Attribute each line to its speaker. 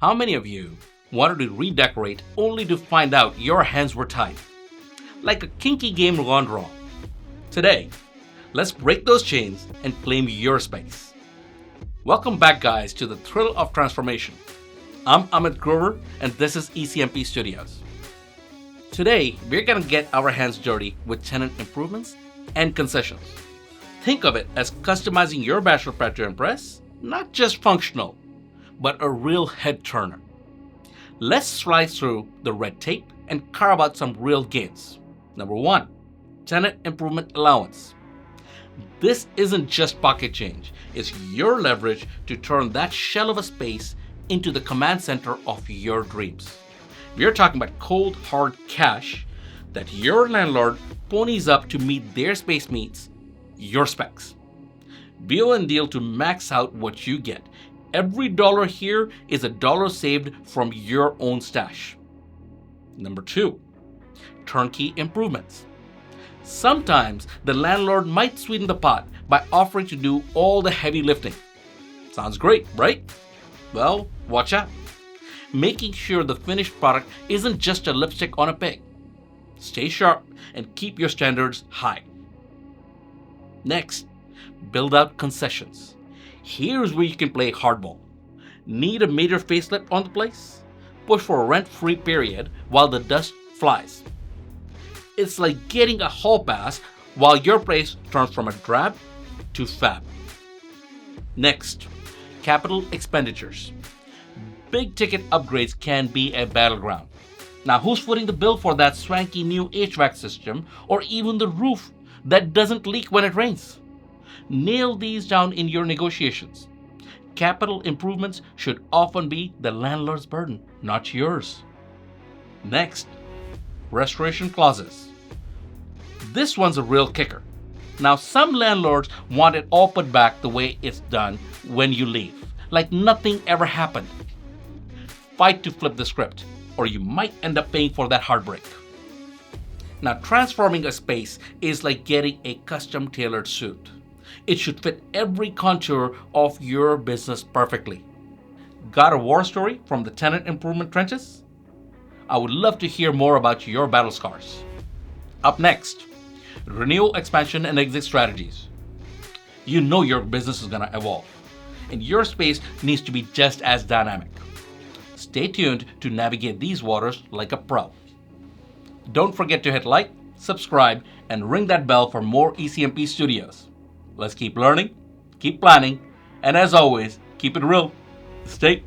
Speaker 1: How many of you wanted to redecorate only to find out your hands were tied? Like a kinky game gone wrong. Today, let's break those chains and claim your space. Welcome back, guys, to the thrill of transformation. I'm Amit Grover, and this is ECMP Studios. Today, we're gonna get our hands dirty with tenant improvements and concessions. Think of it as customizing your bachelor pad to impress, not just functional, but a real head turner. Let's slice through the red tape and carve out some real gains. Number 1, Tenant Improvement Allowance. This isn't just pocket change, it's your leverage to turn that shell of a space into the command center of your dreams. We're talking about cold, hard cash that your landlord ponies up to meet their space needs, your specs. Wheel and deal to max out what you get. Every dollar here is a dollar saved from your own stash. Number 2, Turnkey Improvements. Sometimes the landlord might sweeten the pot by offering to do all the heavy lifting. Sounds great, right? Well, watch out. Making sure the finished product isn't just a lipstick on a pig. Stay sharp and keep your standards high. Next, build out concessions. Here's where you can play hardball. Need a major facelift on the place? Push for a rent-free period while the dust flies. It's like getting a hall pass while your place turns from a drab to fab. Next, capital expenditures. Big ticket upgrades can be a battleground. Now, who's footing the bill for that swanky new HVAC system or even the roof that doesn't leak when it rains? Nail these down in your negotiations. Capital improvements should often be the landlord's burden, not yours. Next, restoration clauses. This one's a real kicker. Now, some landlords want it all put back the way it's done when you leave, like nothing ever happened. Fight to flip the script, or you might end up paying for that heartbreak. Now, transforming a space is like getting a custom tailored suit. It should fit every contour of your business perfectly. Got a war story from the tenant improvement trenches? I would love to hear more about your battle scars. Up next, renewal, expansion, and exit strategies. You know your business is gonna evolve, and your space needs to be just as dynamic. Stay tuned to navigate these waters like a pro. Don't forget to hit like, subscribe, and ring that bell for more ECMP Studios. Let's keep learning, keep planning, and as always, keep it real. Stay